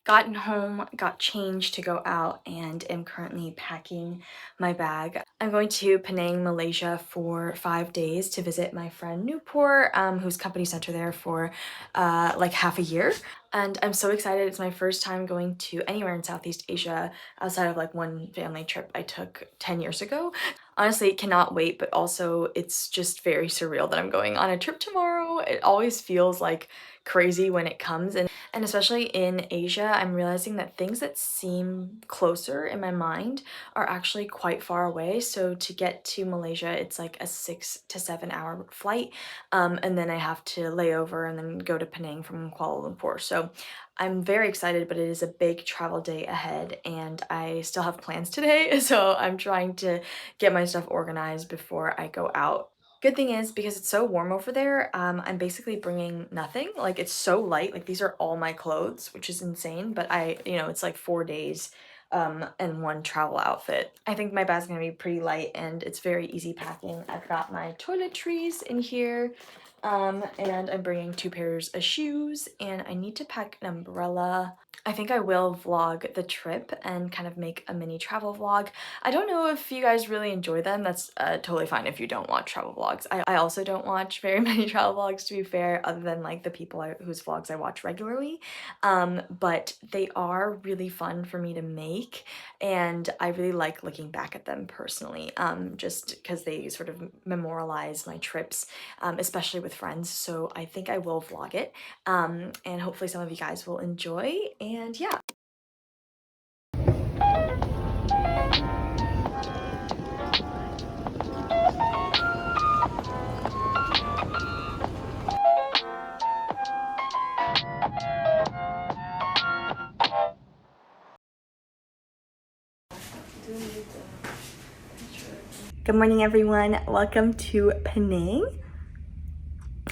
gotten home, got changed to go out, and am currently packing my bag. I'm going to Penang, Malaysia for 5 days to visit my friend Nupur, who's company center there for like half a year. And I'm so excited. It's my first time going to anywhere in Southeast Asia outside of like one family trip I took 10 years ago. Honestly, cannot wait, but also it's just very surreal that I'm going on a trip tomorrow. It always feels like crazy when it comes, and especially in Asia, I'm realizing that things that seem closer in my mind are actually quite far away. So to get to Malaysia, it's like a 6 to 7 hour flight, and then I have to lay over and then go to Penang from Kuala Lumpur. So I'm very excited, but it is a big travel day ahead, and I still have plans today. So I'm trying to get my stuff organized before I go out. Good thing is, because it's so warm over there, I'm basically bringing nothing. Like, it's so light. Like, these are all my clothes, which is insane, but it's like 4 days and one travel outfit. I think my bag's gonna be pretty light and it's very easy packing. I've got my toiletries in here, and I'm bringing 2 pairs of shoes, and I need to pack an umbrella. I think I will vlog the trip and kind of make a mini travel vlog. I don't know if you guys really enjoy them. That's totally fine if you don't watch travel vlogs. I also don't watch very many travel vlogs, to be fair, other than like the people whose vlogs I watch regularly. But they are really fun for me to make, and I really like looking back at them personally, just because they sort of memorialize my trips, especially with friends. So I think I will vlog it, and hopefully some of you guys will enjoy. And yeah. Good morning, everyone. Welcome to Penang.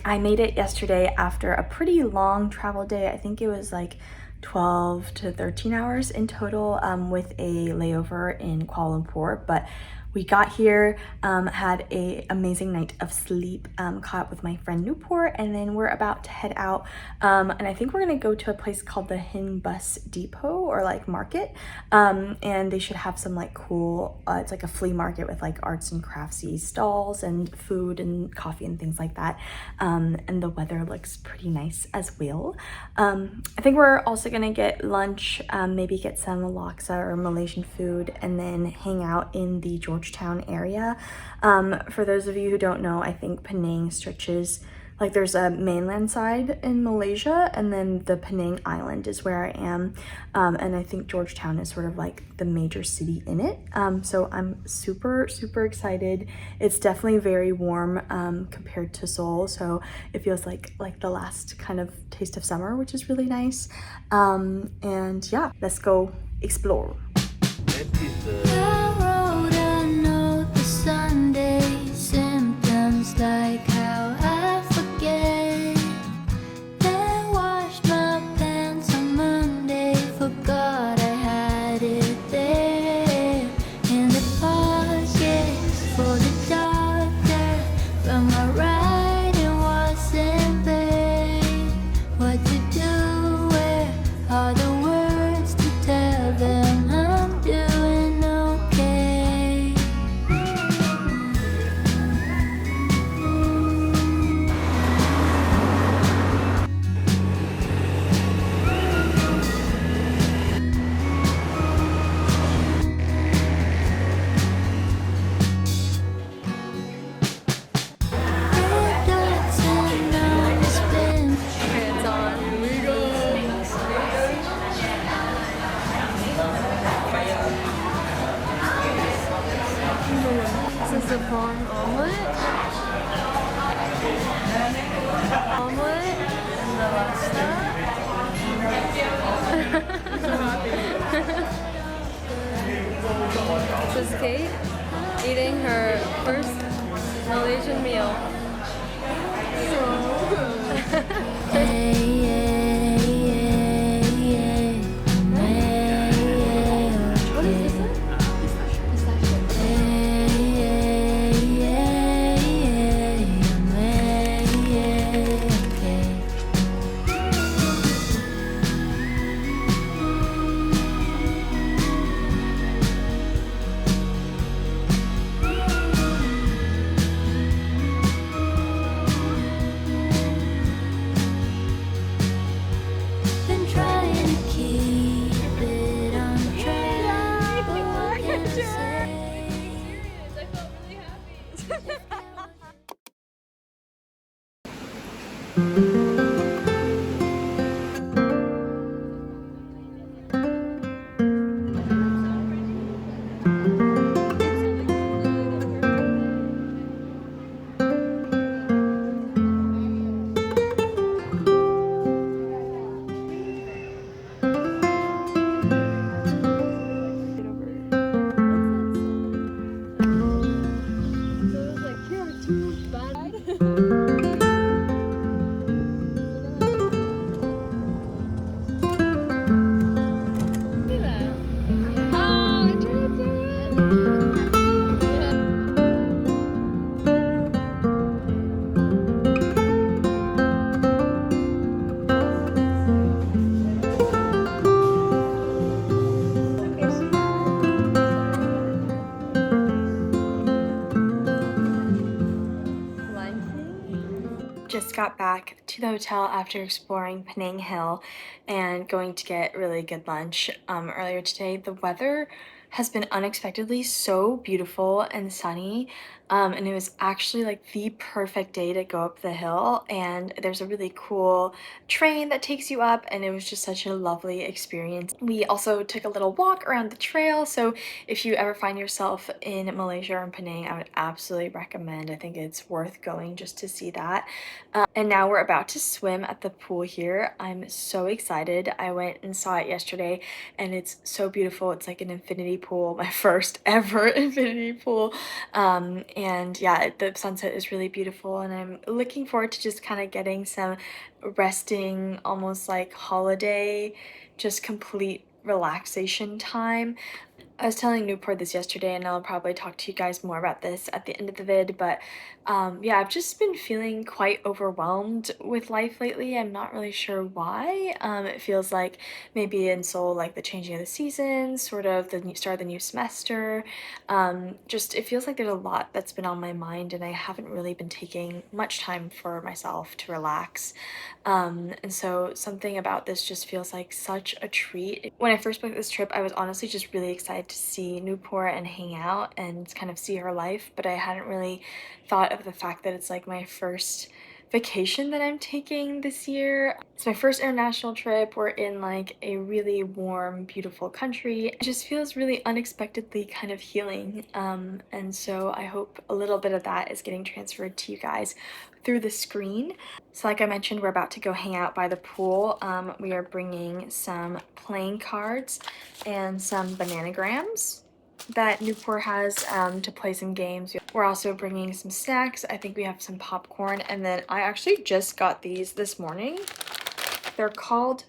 I made it yesterday after a pretty long travel day. I think it was like 12 to 13 hours in total, with a layover in Kuala Lumpur, but we got here, had a amazing night of sleep, caught up with my friend Nupur, and then we're about to head out, and I think we're gonna go to a place called the Hin Bus Depot, or like market, and they should have some like cool, it's like a flea market with like arts and craftsy stalls and food and coffee and things like that, and the weather looks pretty nice as well. I think we're also gonna get lunch, maybe get some laksa or Malaysian food, and then hang out in the Georgetown area. For those of you who don't know, I think Penang stretches, like there's a mainland side in Malaysia, and then the Penang Island is where I am, and I think Georgetown is sort of like the major city in it. So I'm super excited. It's definitely very warm compared to Seoul, so it feels like the last kind of taste of summer, which is really nice. And yeah, let's go explore. Like how I forget, then washed my pants on Monday, forgot I had it there in the pocket for the doctor, but my writing wasn't vague. What to do, where are the words to tell them I'm doing okay? This is the prawn omelet. Omelet and the laksa. This is Kate eating her first Malaysian meal. got back to the hotel after exploring Penang Hill and going to get really good lunch earlier today. The weather has been unexpectedly so beautiful and sunny, and it was actually like the perfect day to go up the hill. And there's a really cool train that takes you up, and it was just such a lovely experience. We also took a little walk around the trail, so if you ever find yourself in Malaysia or in Penang, I would absolutely recommend. I think it's worth going just to see that. And now we're about to swim at the pool here. I'm so excited. I went and saw it yesterday and it's so beautiful. It's like an infinity pool, my first ever infinity pool. And yeah, the sunset is really beautiful and I'm looking forward to just kind of getting some resting, almost like holiday, just complete relaxation time. I was telling Newport this yesterday, and I'll probably talk to you guys more about this at the end of the vid, but yeah, I've just been feeling quite overwhelmed with life lately. I'm not really sure why. It feels like maybe in Seoul, like the changing of the seasons, sort of the start of the new semester. Just it feels like there's a lot that's been on my mind, and I haven't really been taking much time for myself to relax. And so something about this just feels like such a treat. When I first booked this trip, I was honestly just really excited to see Newport and hang out and kind of see her life, but I hadn't really thought of the fact that it's like my first vacation that I'm taking this year. It's my first international trip. We're in like a really warm, beautiful country. It just feels really unexpectedly kind of healing. And so I hope a little bit of that is getting transferred to you guys through the screen. So like I mentioned, we're about to go hang out by the pool. We are bringing some playing cards and some bananagrams that Newport has to play some games. We're also bringing some snacks. I think we have some popcorn, and then I actually just got these this morning. They're called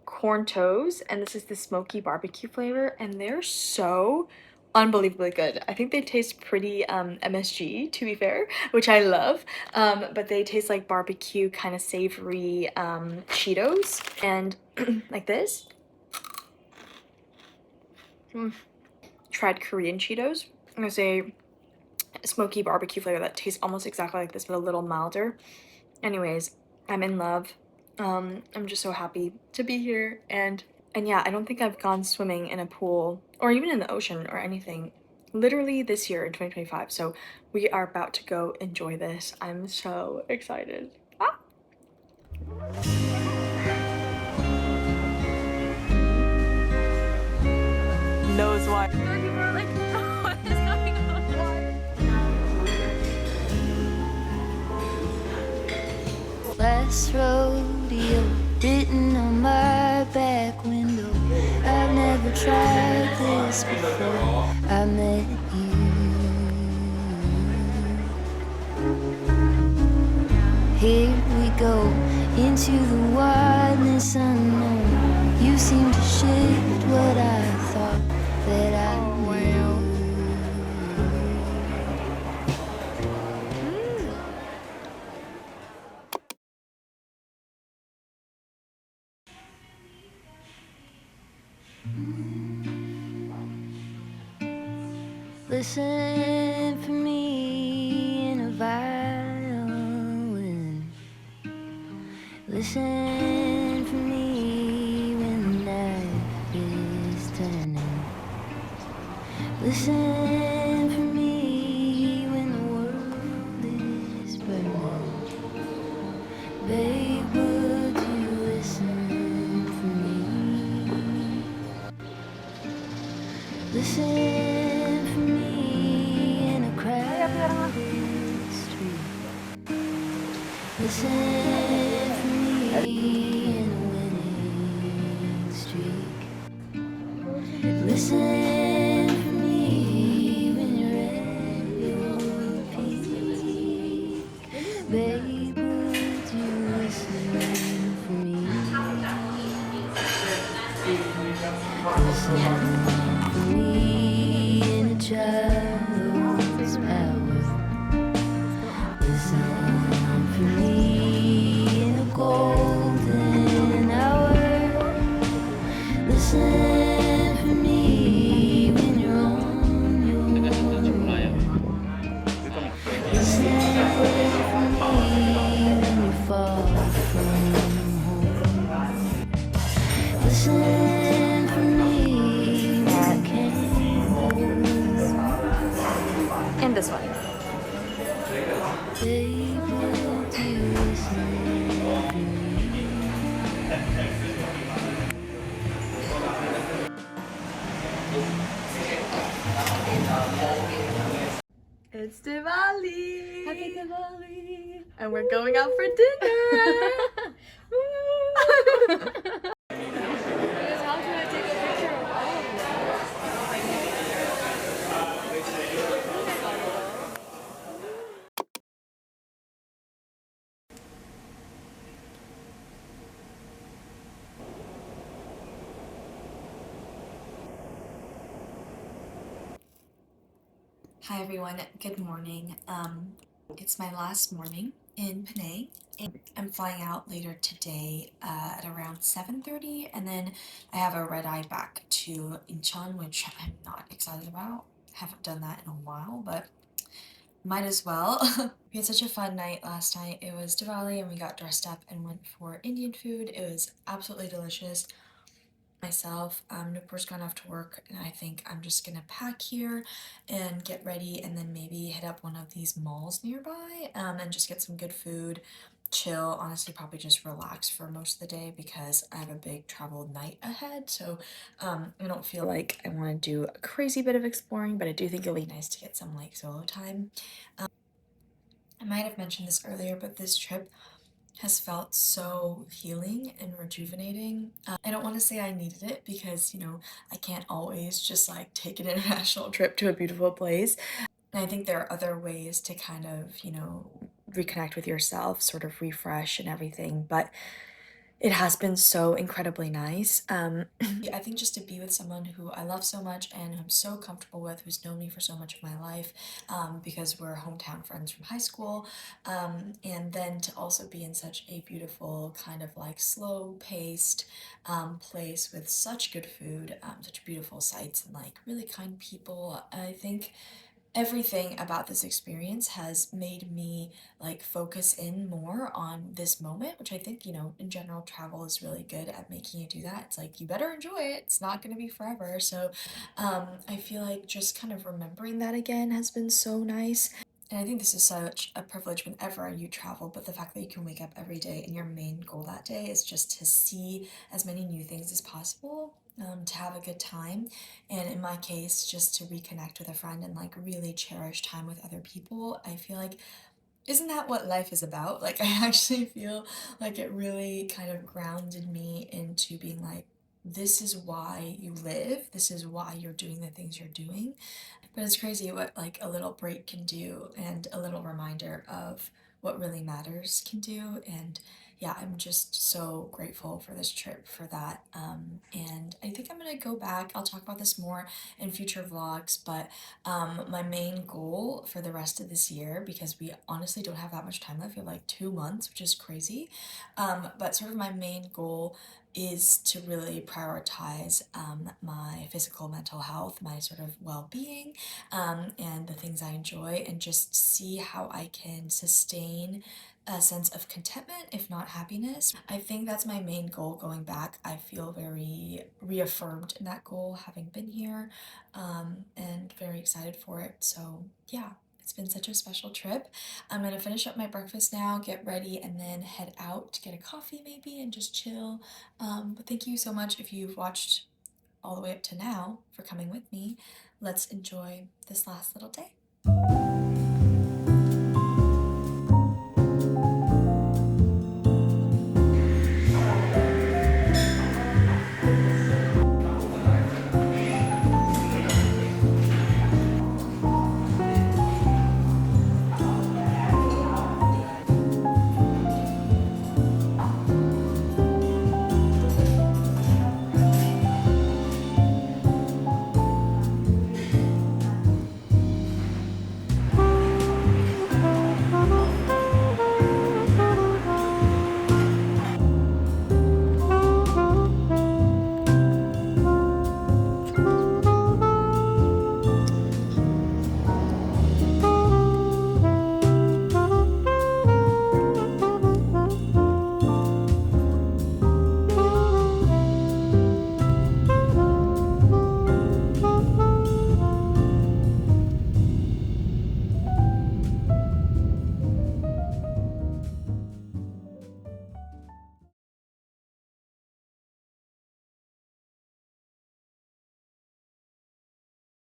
corn toes, and this is the smoky barbecue flavor, and they're so unbelievably good. I think they taste pretty MSG, to be fair, which I love, but they taste like barbecue kind of savory Cheetos, and like this. Tried Korean Cheetos. There's a smoky barbecue flavor that tastes almost exactly like this, but a little milder. Anyways, I'm in love. I'm just so happy to be here, and yeah, I don't think I've gone swimming in a pool or even in the ocean or anything literally this year in 2025. So we are about to go enjoy this. I'm so excited. Ah! Knows why. People are like, what is going on? Last rodeo written on my back window. I've never tried this before. I met you. Here we go into the wildness unknown. You seem to shift what I thought that I knew. Listen for me in a violin. Listen for me when the night is turning. Listen for me when the world is burning. Babe, would you listen for me? Listen for me in a crowded street. Listen for me in a winning streak. Listen for me when you're at your peak. Babe, would you listen for me? Listen for me in a child's power. Listen for me in a golden hour. Listen for me when you're on your own. Listen for me when you're far symphony we can't hold. And this one. Babe, would you listen to me? It's Diwali! Happy Diwali! And we're going out for dinner! Because how should I take a picture of all of Hi everyone, good morning. It's my last morning in Penang. And I'm flying out later today at around 7:30, and then I have a red eye back to Incheon, which I'm not excited about. Haven't done that in a while, but might as well. We had such a fun night last night. It was Diwali and we got dressed up and went for Indian food. It was absolutely delicious. Myself, Nupur's gone off to work, and I think I'm just gonna pack here and get ready and then maybe hit up one of these malls nearby and just get some good food, chill, honestly probably just relax for most of the day because I have a big travel night ahead. So I don't feel like I want to do a crazy bit of exploring, but I do think it'll be nice to get some like solo time. I might have mentioned this earlier, but this trip has felt so healing and rejuvenating. I don't want to say I needed it because, you know, I can't always just like take an international trip to a beautiful place. And I think there are other ways to kind of, you know, reconnect with yourself, sort of refresh and everything. But it has been so incredibly nice. I think just to be with someone who I love so much and who I'm so comfortable with, who's known me for so much of my life, because we're hometown friends from high school, and then to also be in such a beautiful, kind of like slow paced place with such good food, such beautiful sights, and like really kind people. I think everything about this experience has made me like focus in more on this moment, which I think, you know, in general travel is really good at making you do that. It's like you better enjoy it, it's not going to be forever. So I feel like just kind of remembering that again has been so nice. And I think this is such a privilege whenever you travel, but the fact that you can wake up every day and your main goal that day is just to see as many new things as possible, to have a good time, and in my case, just to reconnect with a friend and like really cherish time with other people. I feel like, isn't that what life is about? Like, I actually feel like it really kind of grounded me into being like, this is why you live, this is why you're doing the things you're doing. But it's crazy what like a little break can do and a little reminder of what really matters can do. And yeah, I'm just so grateful for this trip for that. And I think I'm gonna go back. I'll talk about this more in future vlogs, but my main goal for the rest of this year, because we honestly don't have that much time left, we have like 2 months, which is crazy. But sort of my main goal is to really prioritize my physical mental health, my sort of well-being, and the things I enjoy, and just see how I can sustain a sense of contentment, if not happiness. I think that's my main goal going back. I feel very reaffirmed in that goal having been here, and very excited for it. So yeah, it's been such a special trip. I'm gonna finish up my breakfast now, get ready, and then head out to get a coffee maybe and just chill. But thank you so much if you've watched all the way up to now for coming with me. Let's enjoy this last little day.